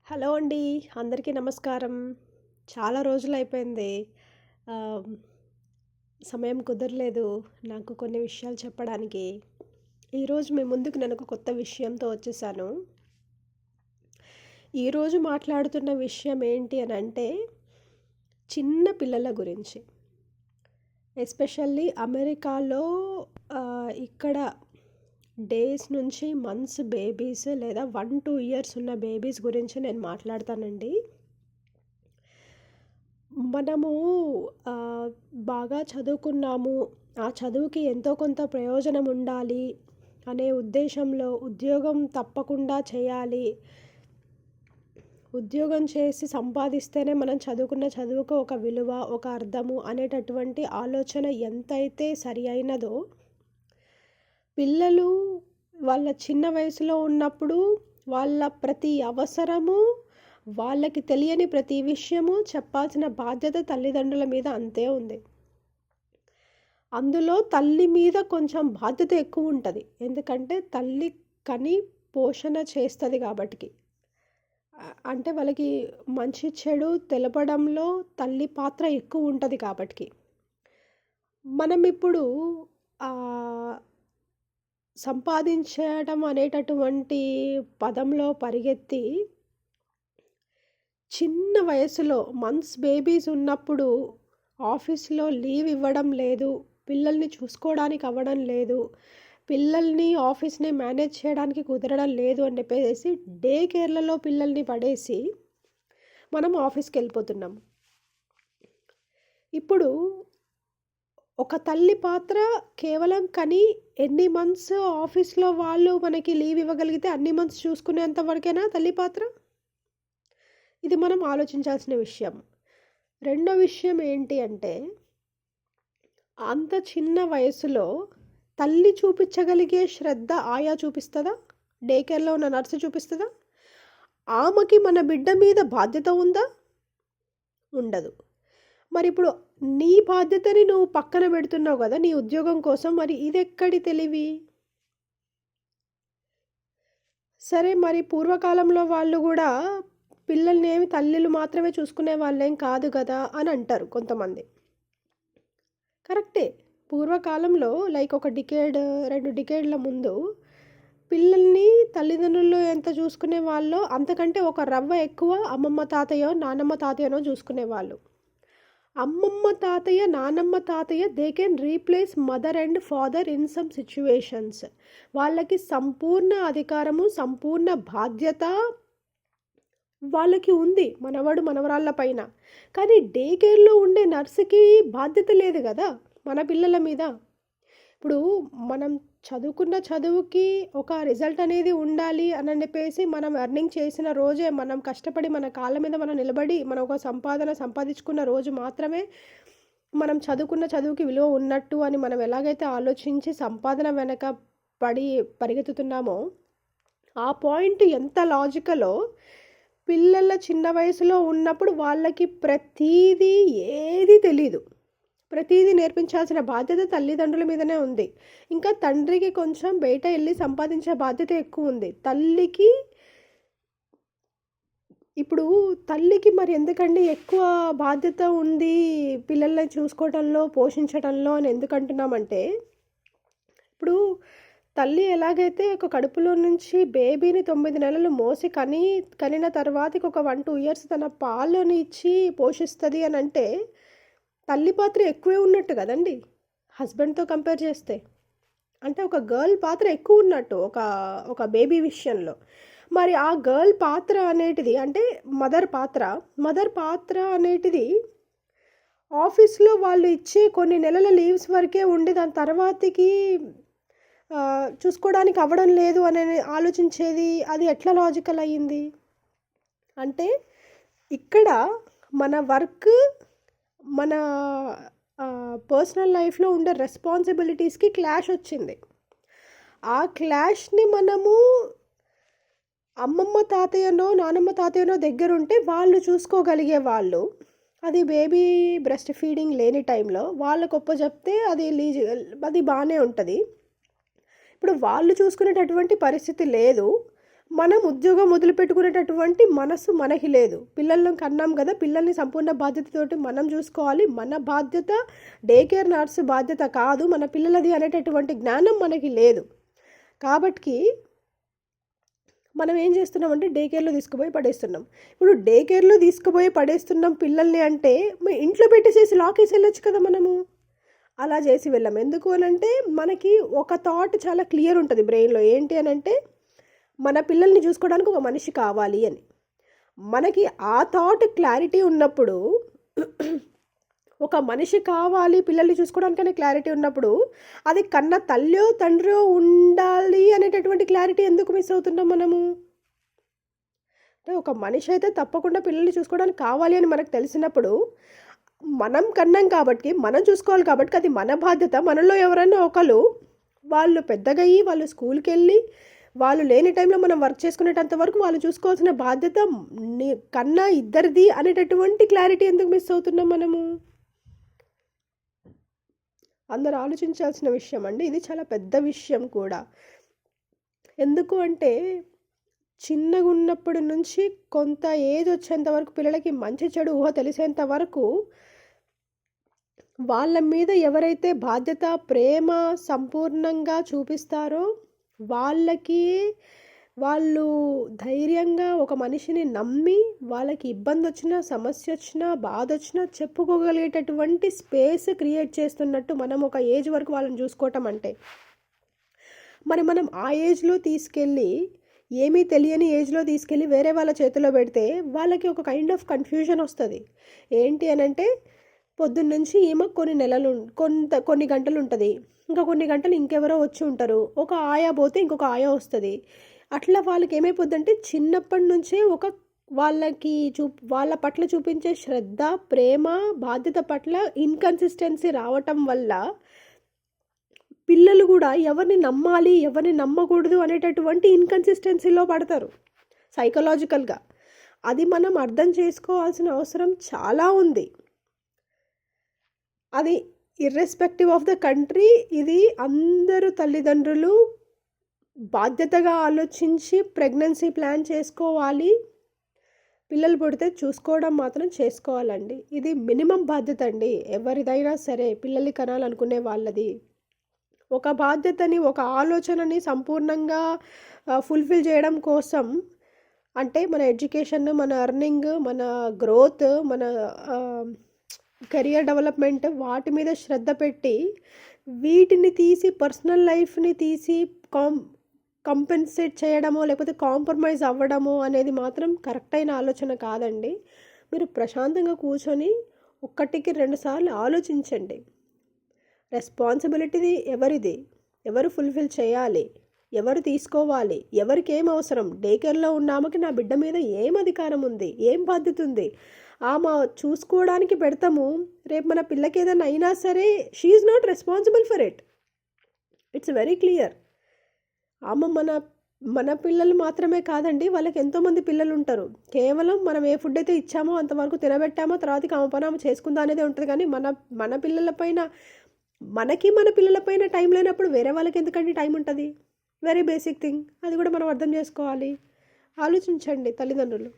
Hello అండి. అందరికీ నమస్కారం. చాలా రోజులైపోయింది. ఆహ్, సమయం కుదరలేదు నాకు కొన్ని విషయాలు చెప్పడానికి. ఈరోజు మీ ముందుకు నేను ఒక కొత్త విషయంతో వచ్చేసాను. ఈరోజు మాట్లాడుతున్న విషయం ఏంటి అనంటే, చిన్న పిల్లల గురించి. ఎస్పెషల్లీ అమెరికాలో ఇక్కడ డేస్ నుంచి మంత్స్ బేబీస్ లేదా 1, 2 ఇయర్స్ ఉన్న బేబీస్ గురించి నేను మాట్లాడతానండి. మనము ఆహ్, బాగా చదువుకున్నాము. ఆ చదువుకి ఎంతో కొంత ప్రయోజనం ఉండాలి అనే ఉద్దేశంలో ఉద్యోగం తప్పకుండా చేయాలి. ఉద్యోగం చేసి సంపాదిస్తేనే మనం చదువుకున్న చదువుకు ఒక విలువ, ఒక అర్థము అనేటటువంటి ఆలోచన ఎంతైతే సరి అయినదో, పిల్లలు వాళ్ళ చిన్న వయసులో ఉన్నప్పుడు వాళ్ళ ప్రతి అవసరము, వాళ్ళకి తెలియని ప్రతి విషయము చెప్పాల్సిన బాధ్యత తల్లిదండ్రుల మీద అంతే ఉంది. అందులో తల్లి మీద కొంచెం బాధ్యత ఎక్కువుంటది. ఎందుకంటే తల్లి కని పోషణ చేస్తది కాబటికి. అంటే వాళ్ళకి మంచి, చెడు తెలపడంలో తల్లి పాత్ర ఎక్కువుంటది కాబటికి. మనమిప్పుడు ఆహ్, సంపాదించడం అనేటటువంటి పదంలో పరిగెత్తి, చిన్న వయసులో మంత్స్ బేబీస్ ఉన్నప్పుడు ఆఫీస్‌లో లీవ్ ఇవ్వడం లేదు. పిల్లల్ని చూసుకోవడానికి అవ్వడం లేదు. పిల్లల్ని ఆఫీస్‌ని మేనేజ్ చేయడానికి కుదరడం లేదు అని చెప్పేసేసి డే కేర్‌లలో పిల్లల్ని పడేసి మనం ఆఫీస్‌కెళ్ళిపోతున్నాం. ఇప్పుడు ఒక తల్లి పాత్ర కేవలం కని ఎన్ని మంత్స్ ఆఫీస్‌లో వాళ్ళు మనకి లీవ్ ఇవ్వగలిగితే అన్ని మంత్స్ చూసుకునేంత వరకేనా తల్లి పాత్ర? ఇది మనం ఆలోచించాల్సిన విషయం. రెండో విషయం ఏంటి అంటే, అంత చిన్న వయసులో తల్లి చూపించగలిగే శ్రద్ధ ఆయా చూపిస్తదా? డే కేర్‌లో ఉన్న నర్స్ చూపిస్తదా? ఆమెకి మన బిడ్డ మీద బాధ్యత ఉందా? ఉండదు. మరిప్పుడు నీ బాధ్యతని నువ్వు పక్కన పెడుతున్నావు గదా! నీ ఉద్యోగం కోసం. మరి ఇదెక్కడి తెలివి? సరే మరి పూర్వకాలంలో వాళ్ళు గూడా పిల్లల్నేమి తల్లులు మాత్రమే చూసుకునే వాళ్ళేం కాదు గదా! అని అంటారు కొంతమంది. కరెక్టే. పూర్వకాలంలో లైక్ ఒక డికేడ్, 2 డికేడ్‌ల ముందు పిల్లల్ని తల్లిదండ్రులు ఎంత చూసుకునేవాళ్ళో అంతకంటే ఒక రవ్వ ఎక్కువ అమ్మమ్మ, తాతయ్యో, నానమ్మ, తాతయ్యనో చూసుకునేవాళ్ళు. అమ్మమ్మ, తాతయ్య, నానమ్మ, తాతయ్య they can replace mother and father in some situations. వాళ్ళకి సంపూర్ణ అధికారము, సంపూర్ణ బాధ్యత వాళ్ళకి ఉంది. మనవడు, మనవరాళ్ళ పైన. కానీ డే కేర్‌లో ఉండే నర్స్‌కి బాధ్యత లేదు గదా! మన పిల్లల మీద. ఇప్పుడు మనం చదువుకున్న చదువుకి ఒక రిజల్ట్ అనేది ఉండాలి అని చెప్పేసి మనం ఎర్నింగ్ చేసిన రోజే, మనం కష్టపడి మన కాళ్ళ మీద మనం నిలబడి, మనం ఒక సంపాదన సంపాదించుకున్న రోజు మాత్రమే మనం చదువుకున్న చదువుకి విలువ ఉన్నట్టు అని మనం ఎలాగైతే ఆలోచించి సంపాదన వెనక పడి పరిగెత్తుతున్నామో, ఆ పాయింట్ ఎంత లాజికలో పిల్లల చిన్న వయసులో ఉన్నప్పుడు వాళ్ళకి ప్రతీదీ ఏది తెలీదు. ప్రతీదీ నేర్పించాల్సిన బాధ్యత తల్లిదండ్రుల మీదనే ఉంది. ఇంకా తండ్రికి కొంచెం బయట ఎళ్లి సంపాదించే బాధ్యత ఎక్కువుంది. ఇప్పుడు తల్లికి మరి ఎందుకండి ఎక్కువ బాధ్యత ఉంది పిల్లల్ని చూసుకోవటంలో, పోషించటంలో అని ఎందుకంటున్నామంటే, ఇప్పుడు తల్లి ఎలాగైతే ఒక కడుపులో నుంచి బేబీని 9 నెలలు మోసి కనిన తర్వాతకి ఒక 1, 2 ఇయర్స్ తన పాలని ఇచ్చి పోషిస్తది అనంటే, తల్లి పాత్ర ఎక్కువే ఉన్నట్టు గదండీ! హస్బెండ్‌తో కంపేర్ చేస్తే. అంటే ఒక గర్ల్ పాత్ర ఎక్కువున్నట్టు ఒక బేబీ విషయంలో. మరి ఆ గర్ల్ పాత్ర అనేటిది అంటే మదర్ పాత్ర అనేటిది ఆఫీస్‌లో వాళ్ళు ఇచ్చే కొన్ని నెలల లీవ్స్ వరకే ఉండి దాని తర్వాతకి చూసుకోవడానికి అవ్వడం లేదు అని ఆలోచించేది అది ఎట్లా లాజికల్ అయ్యింది? అంటే ఇక్కడ మన వర్క్, మన పర్సనల్ లైఫ్‌లో ఉండే రెస్పాన్సిబిలిటీస్‌కి క్లాష్ వచ్చింది. ఆ క్లాష్‌ని మనము అమ్మమ్మ, తాతయ్యనో, నానమ్మ, తాతయ్యనో దగ్గరుంటే వాళ్ళు చూసుకోగలిగే వాళ్ళు. అది బేబీ బ్రెస్ట్ ఫీడింగ్ లేని టైంలో వాళ్ళకి అప్పజెప్తే అది బానే ఉంటది. ఇప్పుడు వాళ్ళు చూసుకునేటటువంటి పరిస్థితి లేదు. మనం ఉద్యోగం వదిలిపెట్టుకునేటటువంటి మనసు మనకి లేదు. పిల్లలను కన్నాం కదా, పిల్లల్ని సంపూర్ణ బాధ్యతతోటి మనం చూసుకోవాలి. మన బాధ్యత డే కేర్ నర్స్ బాధ్యత కాదు, మన పిల్లలది అనేటటువంటి జ్ఞానం మనకి లేదు. కాబట్టి మనం ఏం చేస్తున్నామంటే డే కేర్లో తీసుకుపోయి పడేస్తున్నాం. ఇప్పుడు డే కేర్లో తీసుకుపోయి పడేస్తున్నాం పిల్లల్ని అంటే మీ ఇంట్లో పెట్టేసేసి లాకేసి వెళ్ళొచ్చు కదా మనము. అలా చేసి వెళ్ళాం. ఎందుకు అనంటే మనకి ఒక థాట్ చాలా క్లియర్ ఉంటుంది బ్రెయిన్లో. ఏంటి అనంటే మన పిల్లల్ని చూసుకోవడానికి ఒక మనిషి కావాలి అని. మనకి ఆ థాట్ క్లారిటీ ఉన్నప్పుడు ఒక మనిషి కావాలి పిల్లల్ని చూసుకోవడానికనే క్లారిటీ ఉన్నప్పుడు అది కన్న తల్లో తండ్రో ఉండాలి అనేటటువంటి క్లారిటీ ఎందుకు మిస్ అవుతున్నాం మనము? అంటే ఒక మనిషి అయితే తప్పకుండా పిల్లల్ని చూసుకోవడానికి కావాలి అని మనకు తెలిసినప్పుడు మనం కన్నాం కాబట్టి మనం చూసుకోవాలి కాబట్టి అది మన బాధ్యత. మనలో ఎవరైనా ఒకరు వాళ్ళు పెద్దగా అయ్యి వాళ్ళు స్కూల్కి వెళ్ళి వాళ్ళు లేని టైంలో మనం వర్క్ చేసుకునేటంత వరకు వాళ్ళు చూసుకోవాల్సిన బాధ్యత కన్నా ఇద్దరిది అనేటటువంటి క్లారిటీ ఎందుకు మిస్ అవుతున్నాం మనము? అందరూ ఆలోచించాల్సిన విషయం అండి. ఇది చాలా పెద్ద విషయం కూడా. ఎందుకు అంటే చిన్నగా ఉన్నప్పటి నుంచి కొంత ఏజ్ వచ్చేంత వరకు పిల్లలకి మంచి చెడు ఊహ తెలిసేంత వరకు వాళ్ళ మీద ఎవరైతే బాధ్యత ప్రేమ సంపూర్ణంగా చూపిస్తారో వాళ్ళకి వాళ్ళు ధైర్యంగా ఒక మనిషిని నమ్మి వాళ్ళకి ఇబ్బంది వచ్చినా సమస్య వచ్చినా బాధ వచ్చినా చెప్పుకోగలిగేటటువంటి స్పేస్ క్రియేట్ చేస్తున్నట్టు మనం ఒక ఏజ్ వరకు వాళ్ళని చూసుకోవటం అంటే మరి మనం ఆ ఏజ్లో తీసుకెళ్ళి ఏమీ తెలియని ఏజ్లో తీసుకెళ్ళి వేరే వాళ్ళ చేతిలో పెడితే వాళ్ళకి ఒక కైండ్ ఆఫ్ కన్ఫ్యూజన్ వస్తుంది. ఏంటి అనంటే పొద్దున్నుంచి ఈమె కొన్ని గంటలు ఉంటుంది, ఇంకా కొన్ని గంటలు ఇంకెవరో వచ్చి ఉంటారు, ఒక ఆయా పోతే ఇంకొక ఆయా వస్తుంది. అట్లా వాళ్ళకి ఏమైపోద్దంటే చిన్నప్పటి నుంచే వాళ్ళ పట్ల చూపించే శ్రద్ధ ప్రేమ బాధ్యత పట్ల ఇన్కన్సిస్టెన్సీ రావటం వల్ల పిల్లలు కూడా ఎవరిని నమ్మాలి ఎవరిని నమ్మకూడదు అనేటటువంటి ఇన్కన్సిస్టెన్సీలో పడతారు సైకలాజికల్గా. అది మనం అర్థం చేసుకోవాల్సిన అవసరం చాలా ఉంది. అది ఇర్రెస్పెక్టివ్ ఆఫ్ ద కంట్రీ. ఇది అందరూ తల్లిదండ్రులు బాధ్యతగా ఆలోచించి ప్రెగ్నెన్సీ ప్లాన్ చేసుకోవాలి. పిల్లలు పుడితే చూసుకోవడం మాత్రం చేసుకోవాలండి. ఇది మినిమం బాధ్యత అండి ఎవరిదైనా సరే పిల్లల్ని కనాలనుకునే వాళ్ళది. ఒక బాధ్యతని ఒక ఆలోచనని సంపూర్ణంగా ఫుల్ఫిల్ చేయడం కోసం అంటే మన ఎడ్యుకేషన్ మన ఎర్నింగ్ మన గ్రోత్ మన కెరియర్ డెవలప్మెంట్ వాటి మీద శ్రద్ధ పెట్టి వీటిని తీసి పర్సనల్ లైఫ్ని తీసి కంపెన్సేట్ చేయడమో లేకపోతే కాంప్రమైజ్ అవ్వడమో అనేది మాత్రం కరెక్ట్ అయిన ఆలోచన కాదండి. మీరు ప్రశాంతంగా కూర్చొని ఒక్కటికి 2 సార్లు ఆలోచించండి. రెస్పాన్సిబిలిటీ ఎవరిది, ఎవరు ఫుల్ఫిల్ చేయాలి, ఎవరు తీసుకోవాలి, ఎవరికి ఏం అవసరం. డే కేర్లో ఉన్న ఆమెకి నా బిడ్డ మీద ఏం అధికారం ఉంది, ఏం బాధ్యత ఉంది, ఆమె చూసుకోవడానికి పెడతాము. రేపు మన పిల్లకి ఏదైనా అయినా సరే she is not responsible for it. It's very clear. ఆమె మన పిల్లలు మాత్రమే కాదండి, వాళ్ళకి ఎంతోమంది పిల్లలు ఉంటారు. కేవలం మనం ఏ ఫుడ్ అయితే ఇచ్చామో అంతవరకు తినబెట్టామో తర్వాతకి ఆమె పని ఆమె చేసుకుందా అనేది ఉంటుంది. కానీ మన పిల్లలపైన మన పిల్లలపైన టైం లేనప్పుడు వేరే వాళ్ళకి ఎందుకంటే టైం ఉంటుంది. Very basic thing. అది కూడా మనం అర్థం చేసుకోవాలి. ఆలోచించండి తల్లిదండ్రులు.